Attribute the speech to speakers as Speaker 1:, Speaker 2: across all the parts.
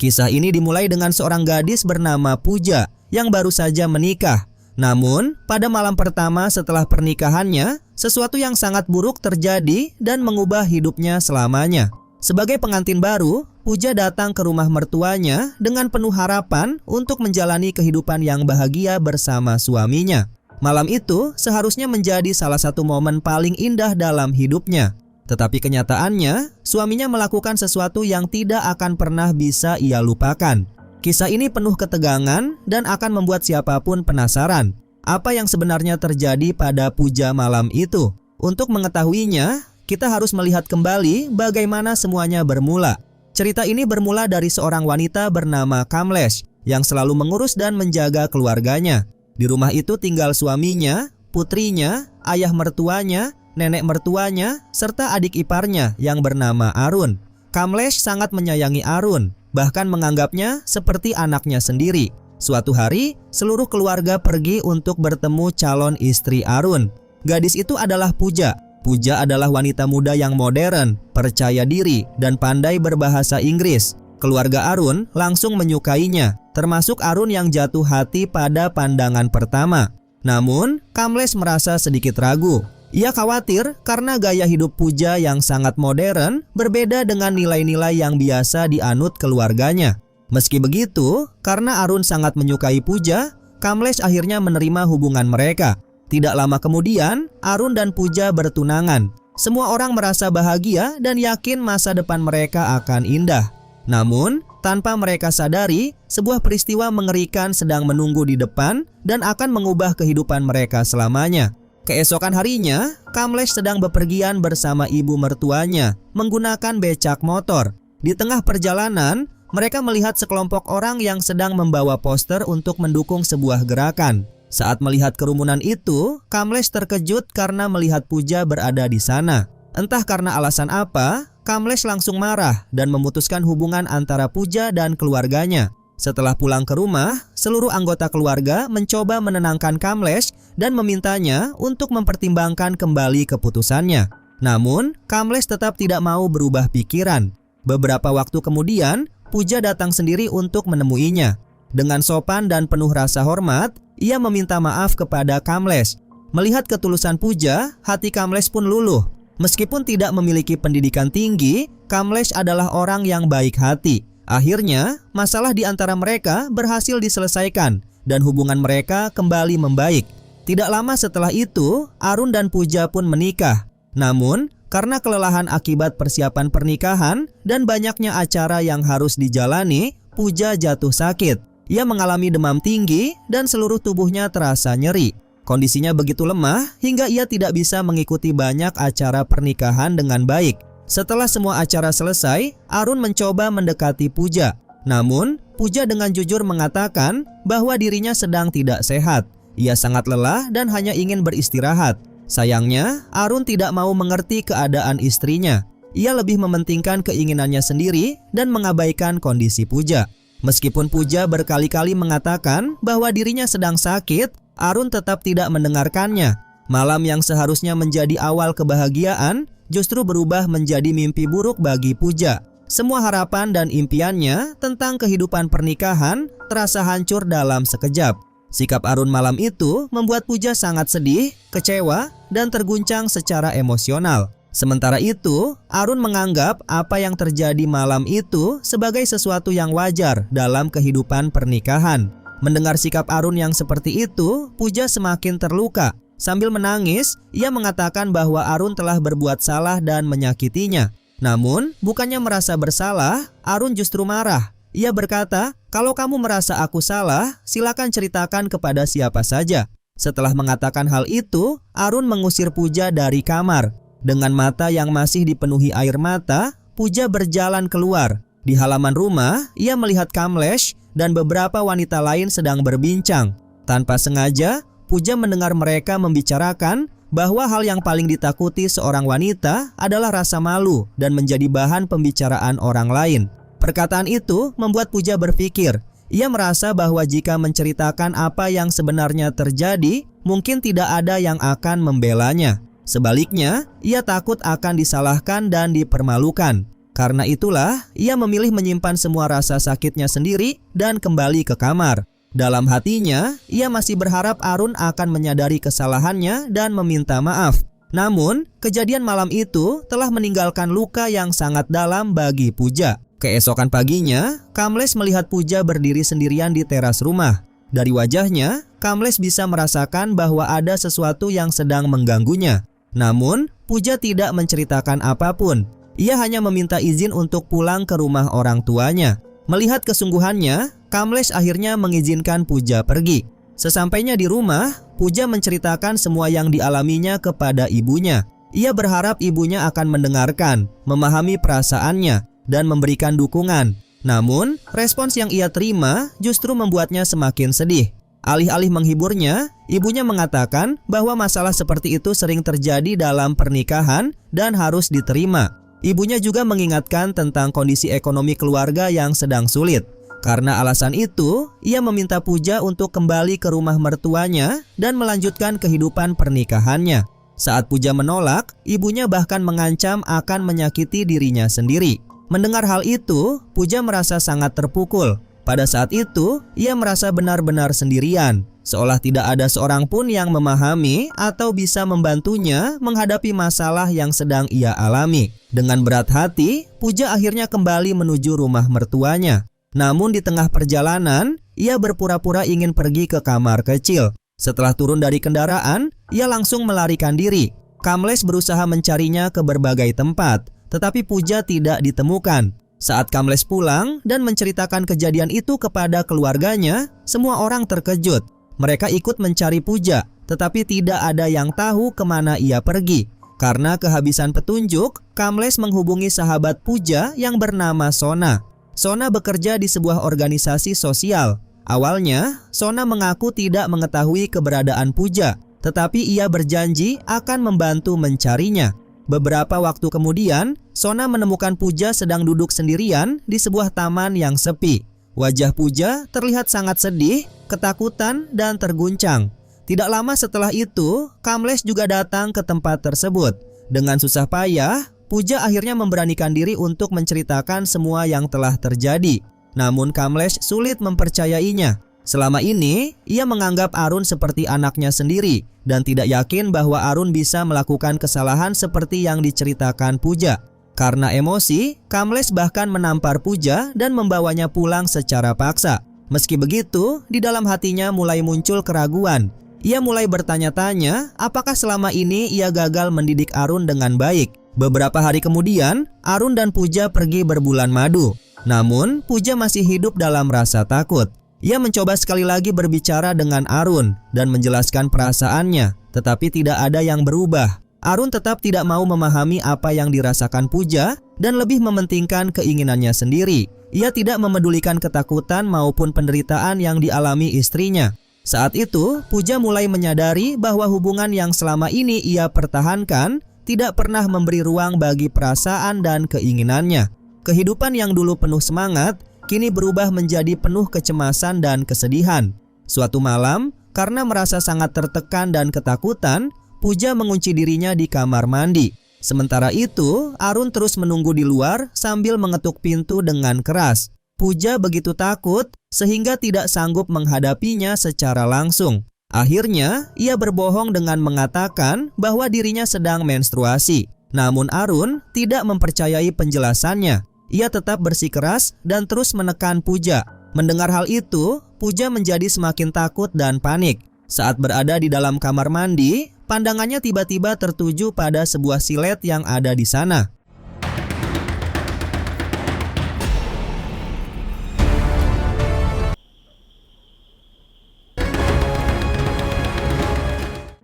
Speaker 1: Kisah ini dimulai dengan seorang gadis bernama Puja yang baru saja menikah. Namun, pada malam pertama setelah pernikahannya, sesuatu yang sangat buruk terjadi dan mengubah hidupnya selamanya. Sebagai pengantin baru, Puja datang ke rumah mertuanya dengan penuh harapan untuk menjalani kehidupan yang bahagia bersama suaminya. Malam itu seharusnya menjadi salah satu momen paling indah dalam hidupnya. Tetapi kenyataannya, suaminya melakukan sesuatu yang tidak akan pernah bisa ia lupakan. Kisah ini penuh ketegangan dan akan membuat siapapun penasaran apa yang sebenarnya terjadi pada Puja malam itu. Untuk mengetahuinya, kita harus melihat kembali bagaimana semuanya bermula. Cerita ini bermula dari seorang wanita bernama Kamlesh yang selalu mengurus dan menjaga keluarganya. Di rumah itu tinggal suaminya, putrinya, ayah mertuanya, nenek mertuanya, serta adik iparnya yang bernama Arun. Kamlesh sangat menyayangi Arun, bahkan menganggapnya seperti anaknya sendiri. Suatu hari, seluruh keluarga pergi untuk bertemu calon istri Arun. Gadis itu adalah Puja. Puja adalah wanita muda yang modern, percaya diri, dan pandai berbahasa Inggris. Keluarga Arun langsung menyukainya, termasuk Arun yang jatuh hati pada pandangan pertama. Namun, Kamlesh merasa sedikit ragu. Ia khawatir karena gaya hidup Puja yang sangat modern berbeda dengan nilai-nilai yang biasa dianut keluarganya. Meski begitu, karena Arun sangat menyukai Puja, Kamlesh akhirnya menerima hubungan mereka. Tidak lama kemudian, Arun dan Puja bertunangan. Semua orang merasa bahagia dan yakin masa depan mereka akan indah. Namun, tanpa mereka sadari, sebuah peristiwa mengerikan sedang menunggu di depan dan akan mengubah kehidupan mereka selamanya. Keesokan harinya, Kamlesh sedang bepergian bersama ibu mertuanya menggunakan becak motor. Di tengah perjalanan, mereka melihat sekelompok orang yang sedang membawa poster untuk mendukung sebuah gerakan. Saat melihat kerumunan itu, Kamlesh terkejut karena melihat Puja berada di sana. Entah karena alasan apa, Kamlesh langsung marah dan memutuskan hubungan antara Puja dan keluarganya. Setelah pulang ke rumah, seluruh anggota keluarga mencoba menenangkan Kamlesh dan memintanya untuk mempertimbangkan kembali keputusannya. Namun, Kamlesh tetap tidak mau berubah pikiran. Beberapa waktu kemudian, Puja datang sendiri untuk menemuinya. Dengan sopan dan penuh rasa hormat, ia meminta maaf kepada Kamlesh. Melihat ketulusan Puja, hati Kamlesh pun luluh. Meskipun tidak memiliki pendidikan tinggi, Kamlesh adalah orang yang baik hati. Akhirnya, masalah di antara mereka berhasil diselesaikan dan hubungan mereka kembali membaik. Tidak lama setelah itu, Arun dan Puja pun menikah. Namun, karena kelelahan akibat persiapan pernikahan dan banyaknya acara yang harus dijalani, Puja jatuh sakit. Ia mengalami demam tinggi dan seluruh tubuhnya terasa nyeri. Kondisinya begitu lemah hingga ia tidak bisa mengikuti banyak acara pernikahan dengan baik. Setelah semua acara selesai, Arun mencoba mendekati Puja. Namun, Puja dengan jujur mengatakan bahwa dirinya sedang tidak sehat. Ia sangat lelah dan hanya ingin beristirahat. Sayangnya, Arun tidak mau mengerti keadaan istrinya. Ia lebih mementingkan keinginannya sendiri dan mengabaikan kondisi Puja. Meskipun Puja berkali-kali mengatakan bahwa dirinya sedang sakit, Arun tetap tidak mendengarkannya. Malam yang seharusnya menjadi awal kebahagiaan justru berubah menjadi mimpi buruk bagi Puja. Semua harapan dan impiannya tentang kehidupan pernikahan terasa hancur dalam sekejap. Sikap Arun malam itu membuat Puja sangat sedih, kecewa, dan terguncang secara emosional. Sementara itu, Arun menganggap apa yang terjadi malam itu sebagai sesuatu yang wajar dalam kehidupan pernikahan. Mendengar sikap Arun yang seperti itu, Puja semakin terluka. Sambil menangis, ia mengatakan bahwa Arun telah berbuat salah dan menyakitinya. Namun, bukannya merasa bersalah, Arun justru marah. Ia berkata, "Kalau kamu merasa aku salah, silakan ceritakan kepada siapa saja." Setelah mengatakan hal itu, Arun mengusir Puja dari kamar. Dengan mata yang masih dipenuhi air mata, Puja berjalan keluar. Di halaman rumah, ia melihat Kamlesh dan beberapa wanita lain sedang berbincang. Tanpa sengaja, Puja mendengar mereka membicarakan bahwa hal yang paling ditakuti seorang wanita adalah rasa malu dan menjadi bahan pembicaraan orang lain. Perkataan itu membuat Puja berpikir. Ia merasa bahwa jika menceritakan apa yang sebenarnya terjadi, mungkin tidak ada yang akan membelanya. Sebaliknya, ia takut akan disalahkan dan dipermalukan. Karena itulah, ia memilih menyimpan semua rasa sakitnya sendiri dan kembali ke kamar. Dalam hatinya, ia masih berharap Arun akan menyadari kesalahannya dan meminta maaf. Namun, kejadian malam itu telah meninggalkan luka yang sangat dalam bagi Puja. Keesokan paginya, Kamlesh melihat Puja berdiri sendirian di teras rumah. Dari wajahnya, Kamlesh bisa merasakan bahwa ada sesuatu yang sedang mengganggunya. Namun, Puja tidak menceritakan apapun. Ia hanya meminta izin untuk pulang ke rumah orang tuanya. Melihat kesungguhannya, Kamlesh akhirnya mengizinkan Puja pergi. Sesampainya di rumah, Puja menceritakan semua yang dialaminya kepada ibunya. Ia berharap ibunya akan mendengarkan, memahami perasaannya, dan memberikan dukungan. Namun, respons yang ia terima justru membuatnya semakin sedih. Alih-alih menghiburnya, ibunya mengatakan bahwa masalah seperti itu sering terjadi dalam pernikahan dan harus diterima. Ibunya juga mengingatkan tentang kondisi ekonomi keluarga yang sedang sulit. Karena alasan itu, ia meminta Puja untuk kembali ke rumah mertuanya dan melanjutkan kehidupan pernikahannya. Saat Puja menolak, ibunya bahkan mengancam akan menyakiti dirinya sendiri. Mendengar hal itu, Puja merasa sangat terpukul. Pada saat itu, ia merasa benar-benar sendirian, seolah tidak ada seorang pun yang memahami atau bisa membantunya menghadapi masalah yang sedang ia alami. Dengan berat hati, Puja akhirnya kembali menuju rumah mertuanya. Namun di tengah perjalanan, ia berpura-pura ingin pergi ke kamar kecil. Setelah turun dari kendaraan, ia langsung melarikan diri. Kamlesh berusaha mencarinya ke berbagai tempat, tetapi Puja tidak ditemukan. Saat Kamlesh pulang dan menceritakan kejadian itu kepada keluarganya, semua orang terkejut. Mereka ikut mencari Puja, tetapi tidak ada yang tahu kemana ia pergi. Karena kehabisan petunjuk, Kamlesh menghubungi sahabat Puja yang bernama Sona. Sona bekerja di sebuah organisasi sosial. Awalnya, Sona mengaku tidak mengetahui keberadaan Puja, tetapi ia berjanji akan membantu mencarinya. Beberapa waktu kemudian, Sona menemukan Puja sedang duduk sendirian di sebuah taman yang sepi. Wajah Puja terlihat sangat sedih, ketakutan, dan terguncang. Tidak lama setelah itu, Kamlesh juga datang ke tempat tersebut. Dengan susah payah, Puja akhirnya memberanikan diri untuk menceritakan semua yang telah terjadi. Namun Kamlesh sulit mempercayainya. Selama ini, ia menganggap Arun seperti anaknya sendiri dan tidak yakin bahwa Arun bisa melakukan kesalahan seperti yang diceritakan Puja. Karena emosi, Kamlesh bahkan menampar Puja dan membawanya pulang secara paksa. Meski begitu, di dalam hatinya mulai muncul keraguan. Ia mulai bertanya-tanya apakah selama ini ia gagal mendidik Arun dengan baik. Beberapa hari kemudian, Arun dan Puja pergi berbulan madu. Namun, Puja masih hidup dalam rasa takut. Ia mencoba sekali lagi berbicara dengan Arun dan menjelaskan perasaannya, tetapi tidak ada yang berubah. Arun tetap tidak mau memahami apa yang dirasakan Puja dan lebih mementingkan keinginannya sendiri. Ia tidak memedulikan ketakutan maupun penderitaan yang dialami istrinya. Saat itu, Puja mulai menyadari bahwa hubungan yang selama ini ia pertahankan tidak pernah memberi ruang bagi perasaan dan keinginannya. Kehidupan yang dulu penuh semangat, kini berubah menjadi penuh kecemasan dan kesedihan. Suatu malam, karena merasa sangat tertekan dan ketakutan, Puja mengunci dirinya di kamar mandi. Sementara itu, Arun terus menunggu di luar sambil mengetuk pintu dengan keras. Puja begitu takut sehingga tidak sanggup menghadapinya secara langsung. Akhirnya, ia berbohong dengan mengatakan bahwa dirinya sedang menstruasi. Namun Arun tidak mempercayai penjelasannya. Ia tetap bersikeras dan terus menekan Puja. Mendengar hal itu, Puja menjadi semakin takut dan panik. Saat berada di dalam kamar mandi, pandangannya tiba-tiba tertuju pada sebuah silet yang ada di sana.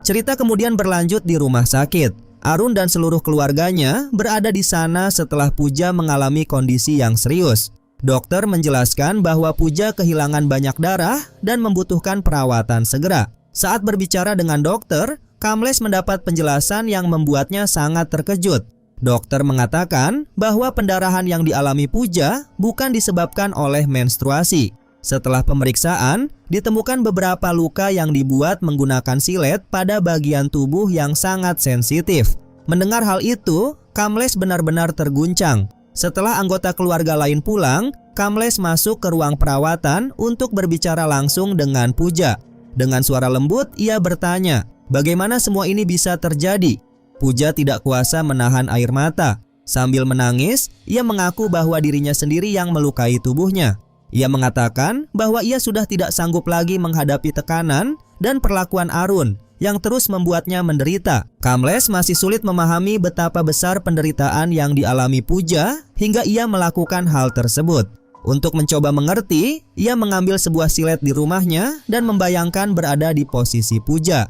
Speaker 1: Cerita kemudian berlanjut di rumah sakit. Arun dan seluruh keluarganya berada di sana setelah Puja mengalami kondisi yang serius. Dokter menjelaskan bahwa Puja kehilangan banyak darah dan membutuhkan perawatan segera. Saat berbicara dengan dokter, Kamlesh mendapat penjelasan yang membuatnya sangat terkejut. Dokter mengatakan bahwa pendarahan yang dialami Puja bukan disebabkan oleh menstruasi. Setelah pemeriksaan, ditemukan beberapa luka yang dibuat menggunakan silet pada bagian tubuh yang sangat sensitif. Mendengar hal itu, Kamlesh benar-benar terguncang. Setelah anggota keluarga lain pulang, Kamlesh masuk ke ruang perawatan untuk berbicara langsung dengan Puja. Dengan suara lembut, ia bertanya, bagaimana semua ini bisa terjadi? Puja tidak kuasa menahan air mata. Sambil menangis, ia mengaku bahwa dirinya sendiri yang melukai tubuhnya. Ia mengatakan bahwa ia sudah tidak sanggup lagi menghadapi tekanan dan perlakuan Arun yang terus membuatnya menderita. Kamlesh masih sulit memahami betapa besar penderitaan yang dialami Puja hingga ia melakukan hal tersebut. Untuk mencoba mengerti, ia mengambil sebuah silet di rumahnya dan membayangkan berada di posisi Puja.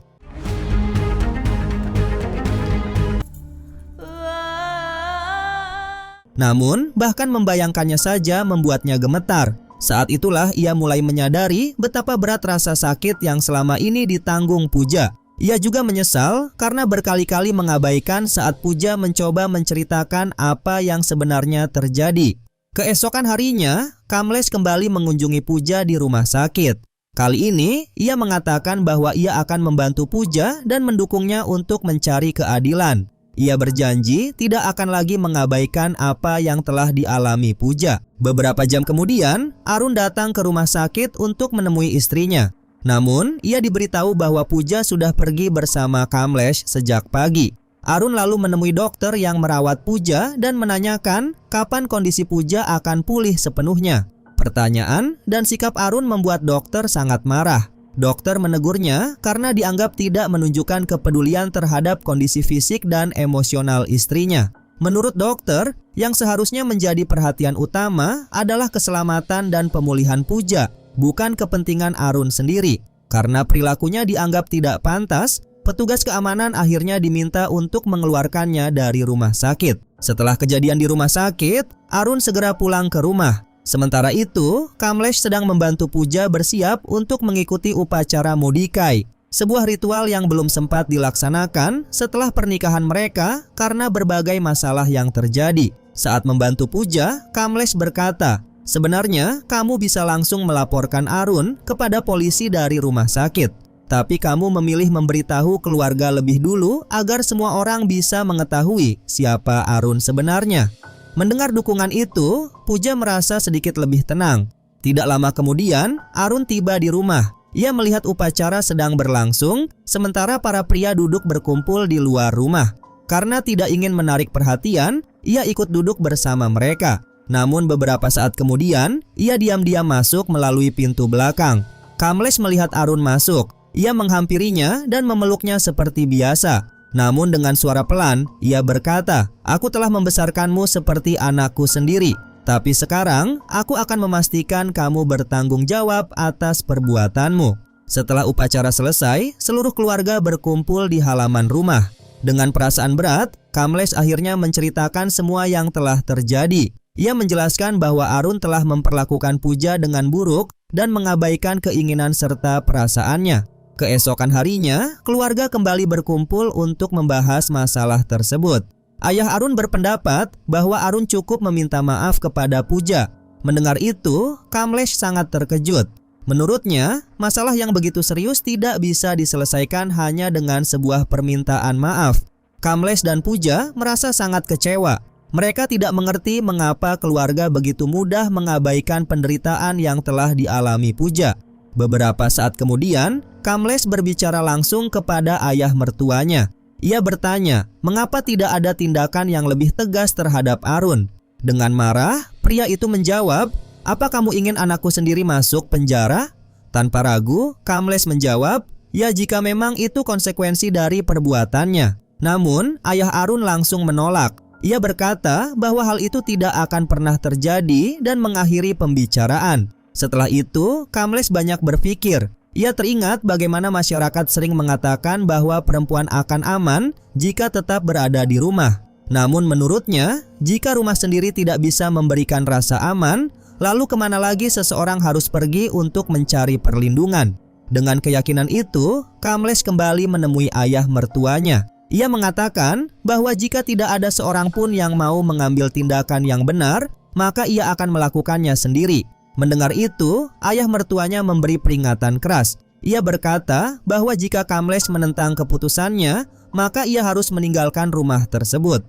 Speaker 1: Namun, bahkan membayangkannya saja membuatnya gemetar. Saat itulah ia mulai menyadari betapa berat rasa sakit yang selama ini ditanggung Puja. Ia juga menyesal karena berkali-kali mengabaikan saat Puja mencoba menceritakan apa yang sebenarnya terjadi. Keesokan harinya, Kamlesh kembali mengunjungi Puja di rumah sakit. Kali ini, ia mengatakan bahwa ia akan membantu Puja dan mendukungnya untuk mencari keadilan. Ia berjanji tidak akan lagi mengabaikan apa yang telah dialami Puja. Beberapa jam kemudian, Arun datang ke rumah sakit untuk menemui istrinya. Namun, ia diberitahu bahwa Puja sudah pergi bersama Kamlesh sejak pagi. Arun lalu menemui dokter yang merawat Puja dan menanyakan kapan kondisi Puja akan pulih sepenuhnya. Pertanyaan dan sikap Arun membuat dokter sangat marah. Dokter menegurnya karena dianggap tidak menunjukkan kepedulian terhadap kondisi fisik dan emosional istrinya. Menurut dokter, yang seharusnya menjadi perhatian utama adalah keselamatan dan pemulihan Puja, bukan kepentingan Arun sendiri. Karena perilakunya dianggap tidak pantas, petugas keamanan akhirnya diminta untuk mengeluarkannya dari rumah sakit. Setelah kejadian di rumah sakit, Arun segera pulang ke rumah. Sementara itu, Kamlesh sedang membantu Puja bersiap untuk mengikuti upacara Mudikai, sebuah ritual yang belum sempat dilaksanakan setelah pernikahan mereka karena berbagai masalah yang terjadi. Saat membantu Puja, Kamlesh berkata, sebenarnya kamu bisa langsung melaporkan Arun kepada polisi dari rumah sakit. Tapi kamu memilih memberitahu keluarga lebih dulu agar semua orang bisa mengetahui siapa Arun sebenarnya. Mendengar dukungan itu, Puja merasa sedikit lebih tenang. Tidak lama kemudian, Arun tiba di rumah. Ia melihat upacara sedang berlangsung, sementara para pria duduk berkumpul di luar rumah. Karena tidak ingin menarik perhatian, ia ikut duduk bersama mereka. Namun beberapa saat kemudian, ia diam-diam masuk melalui pintu belakang. Kamlesh melihat Arun masuk. Ia menghampirinya dan memeluknya seperti biasa. Namun dengan suara pelan, ia berkata, aku telah membesarkanmu seperti anakku sendiri. Tapi sekarang, aku akan memastikan kamu bertanggung jawab atas perbuatanmu. Setelah upacara selesai, seluruh keluarga berkumpul di halaman rumah. Dengan perasaan berat, Kamlesh akhirnya menceritakan semua yang telah terjadi. Ia menjelaskan bahwa Arun telah memperlakukan Puja dengan buruk dan mengabaikan keinginan serta perasaannya. Keesokan harinya, keluarga kembali berkumpul untuk membahas masalah tersebut. Ayah Arun berpendapat bahwa Arun cukup meminta maaf kepada Puja. Mendengar itu, Kamlesh sangat terkejut. Menurutnya, masalah yang begitu serius tidak bisa diselesaikan hanya dengan sebuah permintaan maaf. Kamlesh dan Puja merasa sangat kecewa. Mereka tidak mengerti mengapa keluarga begitu mudah mengabaikan penderitaan yang telah dialami Puja. Beberapa saat kemudian, Kamlesh berbicara langsung kepada ayah mertuanya. Ia bertanya, mengapa tidak ada tindakan yang lebih tegas terhadap Arun? Dengan marah, pria itu menjawab, apa kamu ingin anakku sendiri masuk penjara? Tanpa ragu, Kamlesh menjawab, ya jika memang itu konsekuensi dari perbuatannya. Namun, ayah Arun langsung menolak. Ia berkata bahwa hal itu tidak akan pernah terjadi dan mengakhiri pembicaraan. Setelah itu, Kamlesh banyak berpikir. Ia teringat bagaimana masyarakat sering mengatakan bahwa perempuan akan aman jika tetap berada di rumah. Namun menurutnya, jika rumah sendiri tidak bisa memberikan rasa aman, lalu kemana lagi seseorang harus pergi untuk mencari perlindungan? Dengan keyakinan itu, Kamlesh kembali menemui ayah mertuanya. Ia mengatakan bahwa jika tidak ada seorang pun yang mau mengambil tindakan yang benar, maka ia akan melakukannya sendiri. Mendengar itu, ayah mertuanya memberi peringatan keras. Ia berkata bahwa jika Kamlesh menentang keputusannya, maka ia harus meninggalkan rumah tersebut.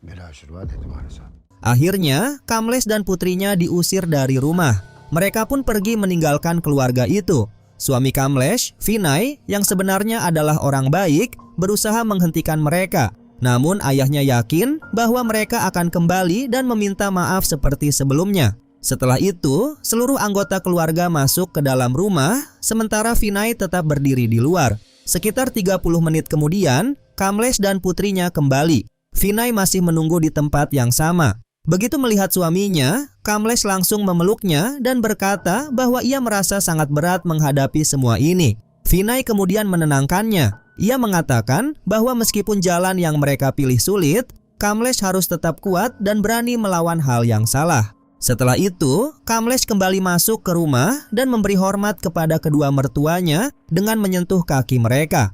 Speaker 2: मेरा आशीर्वाद है तुम्हारे साथ।
Speaker 1: Akhirnya, Kamlesh dan putrinya diusir dari rumah. Mereka pun pergi meninggalkan keluarga itu. Suami Kamlesh, Vinay, yang sebenarnya adalah orang baik, berusaha menghentikan mereka. Namun ayahnya yakin bahwa mereka akan kembali dan meminta maaf seperti sebelumnya. Setelah itu, seluruh anggota keluarga masuk ke dalam rumah, sementara Vinay tetap berdiri di luar. Sekitar 30 menit kemudian, Kamlesh dan putrinya kembali. Vinay masih menunggu di tempat yang sama. Begitu melihat suaminya, Kamlesh langsung memeluknya dan berkata bahwa ia merasa sangat berat menghadapi semua ini. Vinay kemudian menenangkannya. Ia mengatakan bahwa meskipun jalan yang mereka pilih sulit, Kamlesh harus tetap kuat dan berani melawan hal yang salah. Setelah itu, Kamlesh kembali masuk ke rumah dan memberi hormat kepada kedua mertuanya dengan menyentuh kaki mereka.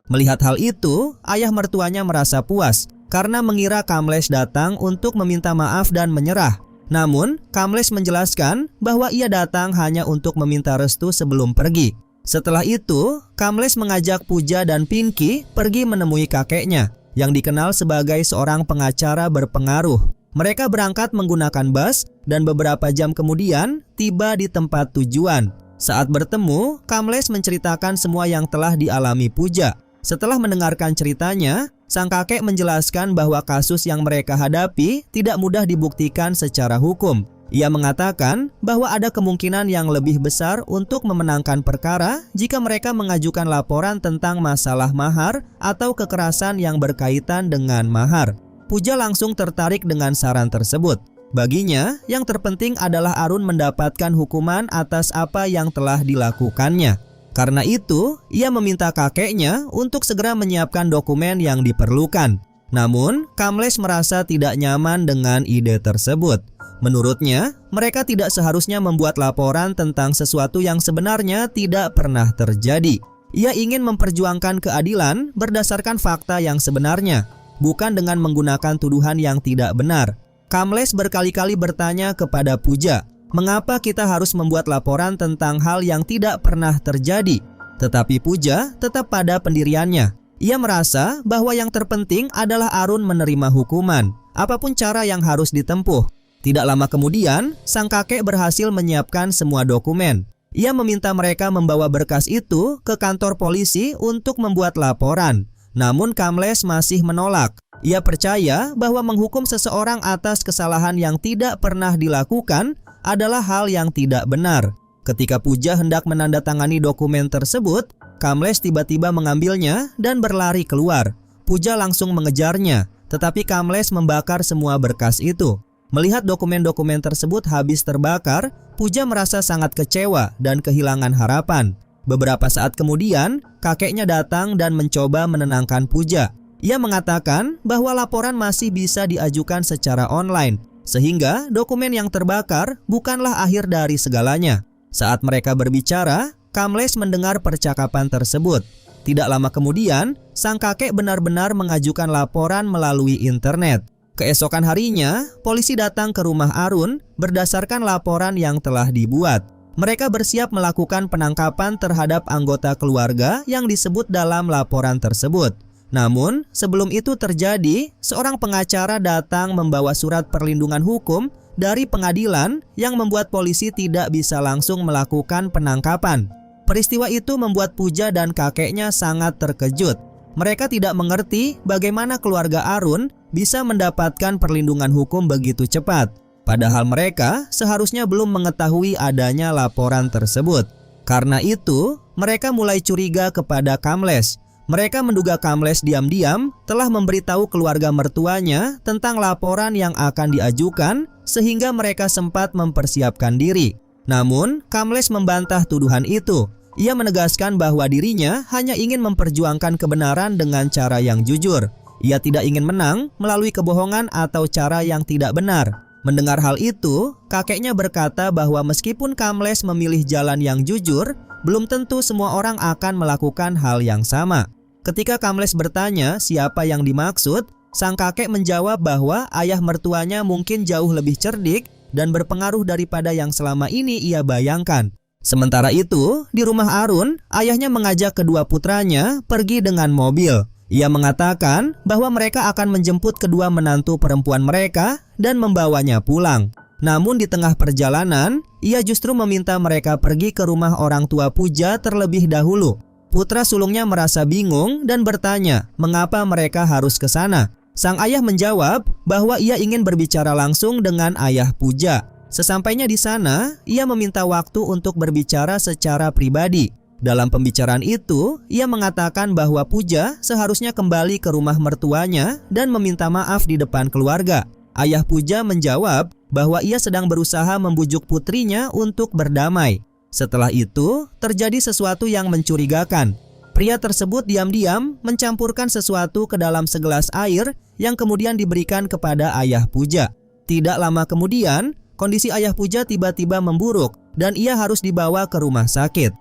Speaker 1: Melihat hal itu, ayah mertuanya merasa puas karena mengira Kamlesh datang untuk meminta maaf dan menyerah. Namun, Kamlesh menjelaskan bahwa ia datang hanya untuk meminta restu sebelum pergi. Setelah itu, Kamlesh mengajak Pooja dan Pinky pergi menemui kakeknya yang dikenal sebagai seorang pengacara berpengaruh. Mereka berangkat menggunakan bus dan beberapa jam kemudian tiba di tempat tujuan. Saat bertemu, Kamlesh menceritakan semua yang telah dialami Pooja. Setelah mendengarkan ceritanya, sang kakek menjelaskan bahwa kasus yang mereka hadapi tidak mudah dibuktikan secara hukum. Ia mengatakan bahwa ada kemungkinan yang lebih besar untuk memenangkan perkara jika mereka mengajukan laporan tentang masalah mahar atau kekerasan yang berkaitan dengan mahar. Pooja langsung tertarik dengan saran tersebut. Baginya, yang terpenting adalah Arun mendapatkan hukuman atas apa yang telah dilakukannya. Karena itu, ia meminta kakeknya untuk segera menyiapkan dokumen yang diperlukan. Namun, Kamlesh merasa tidak nyaman dengan ide tersebut. Menurutnya, mereka tidak seharusnya membuat laporan tentang sesuatu yang sebenarnya tidak pernah terjadi. Ia ingin memperjuangkan keadilan berdasarkan fakta yang sebenarnya, bukan dengan menggunakan tuduhan yang tidak benar. Kamlesh berkali-kali bertanya kepada Pooja, mengapa kita harus membuat laporan tentang hal yang tidak pernah terjadi? Tetapi Pooja tetap pada pendiriannya. Ia merasa bahwa yang terpenting adalah Arun menerima hukuman, apapun cara yang harus ditempuh. Tidak lama kemudian, sang kakek berhasil menyiapkan semua dokumen. Ia meminta mereka membawa berkas itu ke kantor polisi untuk membuat laporan. Namun Kamlesh masih menolak. Ia percaya bahwa menghukum seseorang atas kesalahan yang tidak pernah dilakukan adalah hal yang tidak benar. Ketika Pooja hendak menandatangani dokumen tersebut, Kamlesh tiba-tiba mengambilnya dan berlari keluar. Pooja langsung mengejarnya, tetapi Kamlesh membakar semua berkas itu. Melihat dokumen-dokumen tersebut habis terbakar, Pooja merasa sangat kecewa dan kehilangan harapan. Beberapa saat kemudian, kakeknya datang dan mencoba menenangkan Pooja. Ia mengatakan bahwa laporan masih bisa diajukan secara online, sehingga dokumen yang terbakar bukanlah akhir dari segalanya. Saat mereka berbicara, Kamlesh mendengar percakapan tersebut. Tidak lama kemudian, sang kakek benar-benar mengajukan laporan melalui internet. Keesokan harinya, polisi datang ke rumah Arun berdasarkan laporan yang telah dibuat. Mereka bersiap melakukan penangkapan terhadap anggota keluarga yang disebut dalam laporan tersebut. Namun, sebelum itu terjadi, seorang pengacara datang membawa surat perlindungan hukum dari pengadilan yang membuat polisi tidak bisa langsung melakukan penangkapan. Peristiwa itu membuat Pooja dan kakeknya sangat terkejut. Mereka tidak mengerti bagaimana keluarga Arun bisa mendapatkan perlindungan hukum begitu cepat. Padahal mereka seharusnya belum mengetahui adanya laporan tersebut. Karena itu, mereka mulai curiga kepada Kamlesh. Mereka menduga Kamlesh diam-diam telah memberitahu keluarga mertuanya tentang laporan yang akan diajukan sehingga mereka sempat mempersiapkan diri. Namun, Kamlesh membantah tuduhan itu. Ia menegaskan bahwa dirinya hanya ingin memperjuangkan kebenaran dengan cara yang jujur. Ia tidak ingin menang melalui kebohongan atau cara yang tidak benar. Mendengar hal itu, kakeknya berkata bahwa meskipun Kamlesh memilih jalan yang jujur, belum tentu semua orang akan melakukan hal yang sama. Ketika Kamlesh bertanya siapa yang dimaksud, sang kakek menjawab bahwa ayah mertuanya mungkin jauh lebih cerdik dan berpengaruh daripada yang selama ini ia bayangkan. Sementara itu, di rumah Arun, ayahnya mengajak kedua putranya pergi dengan mobil. Ia mengatakan bahwa mereka akan menjemput kedua menantu perempuan mereka dan membawanya pulang. Namun di tengah perjalanan, ia justru meminta mereka pergi ke rumah orang tua Puja terlebih dahulu. Putra sulungnya merasa bingung dan bertanya mengapa mereka harus ke sana. Sang ayah menjawab bahwa ia ingin berbicara langsung dengan ayah Puja. Sesampainya di sana, ia meminta waktu untuk berbicara secara pribadi. Dalam pembicaraan itu, ia mengatakan bahwa Puja seharusnya kembali ke rumah mertuanya dan meminta maaf di depan keluarga. Ayah Puja menjawab bahwa ia sedang berusaha membujuk putrinya untuk berdamai. Setelah itu, terjadi sesuatu yang mencurigakan. Pria tersebut diam-diam mencampurkan sesuatu ke dalam segelas air yang kemudian diberikan kepada ayah Puja. Tidak lama kemudian, kondisi ayah Puja tiba-tiba memburuk dan ia harus dibawa ke rumah sakit.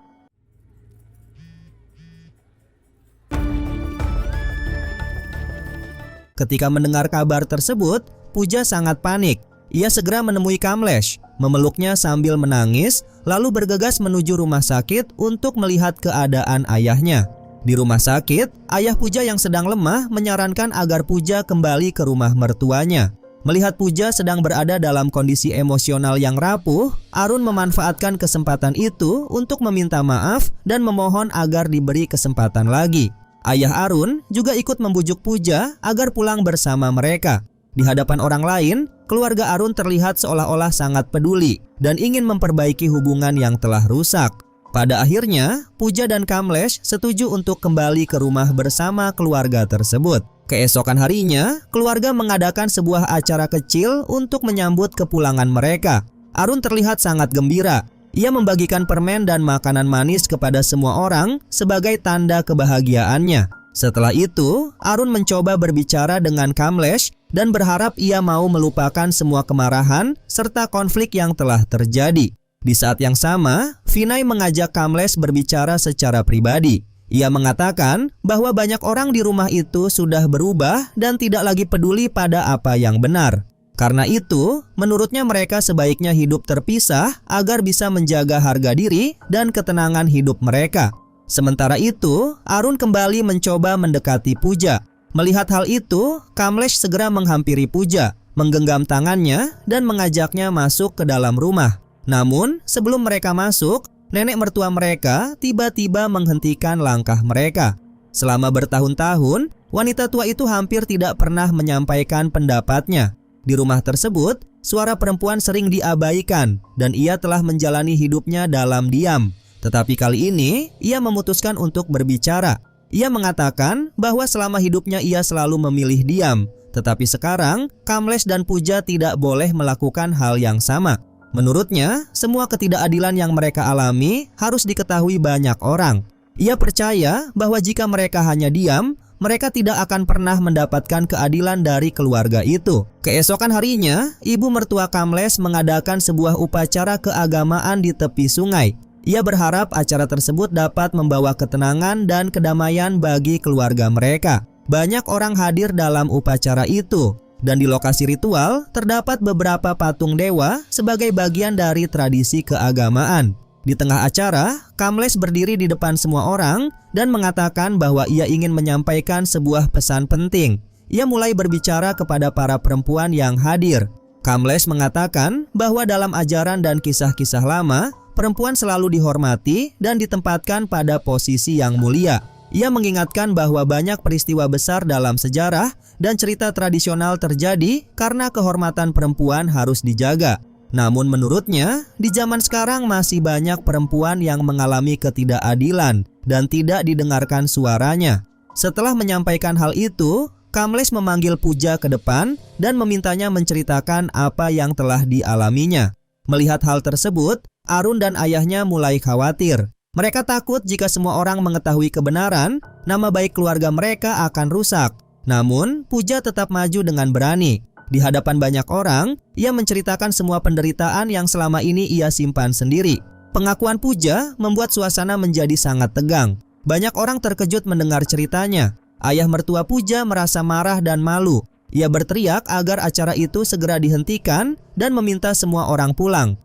Speaker 1: Ketika mendengar kabar tersebut, Puja sangat panik. Ia segera menemui Kamlesh, memeluknya sambil menangis, lalu bergegas menuju rumah sakit untuk melihat keadaan ayahnya. Di rumah sakit, ayah Puja yang sedang lemah menyarankan agar Puja kembali ke rumah mertuanya. Melihat Puja sedang berada dalam kondisi emosional yang rapuh, Arun memanfaatkan kesempatan itu untuk meminta maaf dan memohon agar diberi kesempatan lagi. Ayah Arun juga ikut membujuk Puja agar pulang bersama mereka. Di hadapan orang lain, keluarga Arun terlihat seolah-olah sangat peduli dan ingin memperbaiki hubungan yang telah rusak. Pada akhirnya, Puja dan Kamlesh setuju untuk kembali ke rumah bersama keluarga tersebut. Keesokan harinya, keluarga mengadakan sebuah acara kecil untuk menyambut kepulangan mereka. Arun terlihat sangat gembira. Ia membagikan permen dan makanan manis kepada semua orang sebagai tanda kebahagiaannya. Setelah itu, Arun mencoba berbicara dengan Kamlesh dan berharap ia mau melupakan semua kemarahan serta konflik yang telah terjadi. Di saat yang sama, Vinay mengajak Kamlesh berbicara secara pribadi. Ia mengatakan bahwa banyak orang di rumah itu sudah berubah dan tidak lagi peduli pada apa yang benar. Karena itu, menurutnya mereka sebaiknya hidup terpisah agar bisa menjaga harga diri dan ketenangan hidup mereka. Sementara itu, Arun kembali mencoba mendekati Puja. Melihat hal itu, Kamlesh segera menghampiri Puja, menggenggam tangannya dan mengajaknya masuk ke dalam rumah. Namun, sebelum mereka masuk, nenek mertua mereka tiba-tiba menghentikan langkah mereka. Selama bertahun-tahun, wanita tua itu hampir tidak pernah menyampaikan pendapatnya. Di rumah tersebut, suara perempuan sering diabaikan dan ia telah menjalani hidupnya dalam diam. Tetapi kali ini, ia memutuskan untuk berbicara. Ia mengatakan bahwa selama hidupnya ia selalu memilih diam. Tetapi sekarang, Kamlesh dan Puja tidak boleh melakukan hal yang sama. Menurutnya, semua ketidakadilan yang mereka alami harus diketahui banyak orang. Ia percaya bahwa jika mereka hanya diam, mereka tidak akan pernah mendapatkan keadilan dari keluarga itu. Keesokan harinya, ibu mertua Kamlesh mengadakan sebuah upacara keagamaan di tepi sungai. Ia berharap acara tersebut dapat membawa ketenangan dan kedamaian bagi keluarga mereka. Banyak orang hadir dalam upacara itu. Dan di lokasi ritual, terdapat beberapa patung dewa sebagai bagian dari tradisi keagamaan. Di tengah acara, Kamlesh berdiri di depan semua orang dan mengatakan bahwa ia ingin menyampaikan sebuah pesan penting. Ia mulai berbicara kepada para perempuan yang hadir. Kamlesh mengatakan bahwa dalam ajaran dan kisah-kisah lama, perempuan selalu dihormati dan ditempatkan pada posisi yang mulia. Ia mengingatkan bahwa banyak peristiwa besar dalam sejarah dan cerita tradisional terjadi karena kehormatan perempuan harus dijaga. Namun menurutnya, di zaman sekarang masih banyak perempuan yang mengalami ketidakadilan dan tidak didengarkan suaranya. Setelah menyampaikan hal itu, Kamlesh memanggil Puja ke depan dan memintanya menceritakan apa yang telah dialaminya. Melihat hal tersebut, Arun dan ayahnya mulai khawatir. Mereka takut jika semua orang mengetahui kebenaran, nama baik keluarga mereka akan rusak. Namun, Puja tetap maju dengan berani. Di hadapan banyak orang, ia menceritakan semua penderitaan yang selama ini ia simpan sendiri. Pengakuan Puja membuat suasana menjadi sangat tegang. Banyak orang terkejut mendengar ceritanya. Ayah mertua Puja merasa marah dan malu. Ia berteriak agar acara itu segera dihentikan dan meminta semua orang pulang.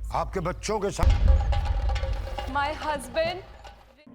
Speaker 2: आपके बच्चों के साथ
Speaker 3: My husband.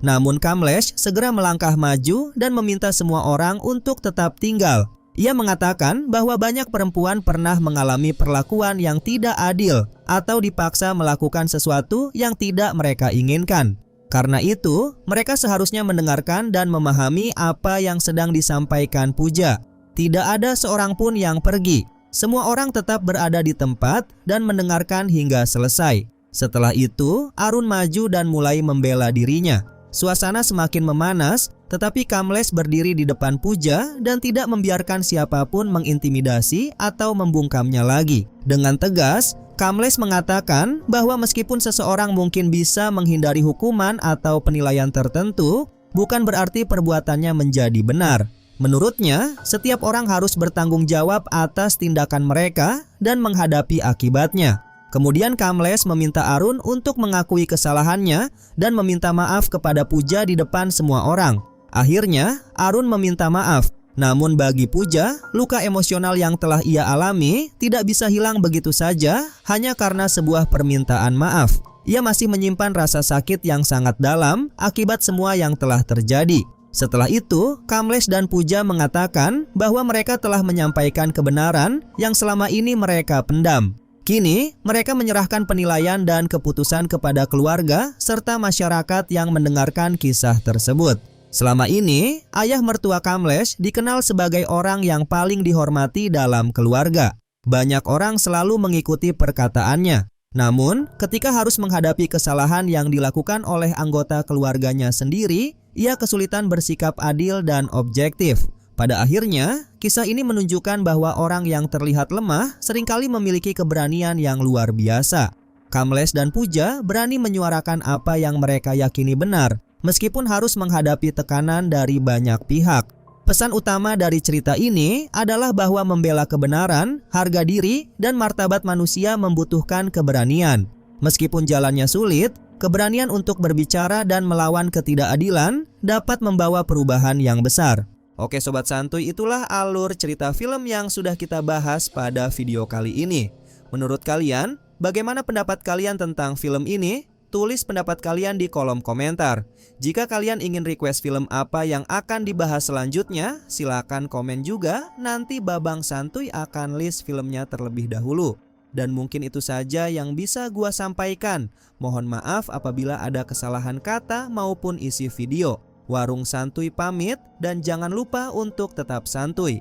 Speaker 1: Namun Kamlesh segera melangkah maju dan meminta semua orang untuk tetap tinggal. Ia mengatakan bahwa banyak perempuan pernah mengalami perlakuan yang tidak adil atau dipaksa melakukan sesuatu yang tidak mereka inginkan. Karena itu, mereka seharusnya mendengarkan dan memahami apa yang sedang disampaikan Pooja. Tidak ada seorang pun yang pergi. Semua orang tetap berada di tempat dan mendengarkan hingga selesai. Setelah itu, Arun maju dan mulai membela dirinya. Suasana semakin memanas, tetapi Kamlesh berdiri di depan Pooja dan tidak membiarkan siapapun mengintimidasi atau membungkamnya lagi. Dengan tegas, Kamlesh mengatakan bahwa meskipun seseorang mungkin bisa menghindari hukuman atau penilaian tertentu, bukan berarti perbuatannya menjadi benar. Menurutnya, setiap orang harus bertanggung jawab atas tindakan mereka dan menghadapi akibatnya. Kemudian Kamlesh meminta Arun untuk mengakui kesalahannya dan meminta maaf kepada Pooja di depan semua orang. Akhirnya, Arun meminta maaf. Namun bagi Pooja, luka emosional yang telah ia alami tidak bisa hilang begitu saja hanya karena sebuah permintaan maaf. Ia masih menyimpan rasa sakit yang sangat dalam akibat semua yang telah terjadi. Setelah itu, Kamlesh dan Pooja mengatakan bahwa mereka telah menyampaikan kebenaran yang selama ini mereka pendam. Kini, mereka menyerahkan penilaian dan keputusan kepada keluarga serta masyarakat yang mendengarkan kisah tersebut. Selama ini, ayah mertua Kamlesh dikenal sebagai orang yang paling dihormati dalam keluarga. Banyak orang selalu mengikuti perkataannya. Namun, ketika harus menghadapi kesalahan yang dilakukan oleh anggota keluarganya sendiri, ia kesulitan bersikap adil dan objektif. Pada akhirnya, kisah ini menunjukkan bahwa orang yang terlihat lemah seringkali memiliki keberanian yang luar biasa. Kamlesh dan Pooja berani menyuarakan apa yang mereka yakini benar, meskipun harus menghadapi tekanan dari banyak pihak. Pesan utama dari cerita ini adalah bahwa membela kebenaran, harga diri, dan martabat manusia membutuhkan keberanian. Meskipun jalannya sulit, keberanian untuk berbicara dan melawan ketidakadilan dapat membawa perubahan yang besar. Oke Sobat Santuy, itulah alur cerita film yang sudah kita bahas pada video kali ini. Menurut kalian, bagaimana pendapat kalian tentang film ini? Tulis pendapat kalian di kolom komentar. Jika kalian ingin request film apa yang akan dibahas selanjutnya, silakan komen juga. Nanti Babang Santuy akan list filmnya terlebih dahulu. Dan mungkin itu saja yang bisa gua sampaikan. Mohon maaf apabila ada kesalahan kata maupun isi video. Warung Santuy pamit dan jangan lupa untuk tetap santuy.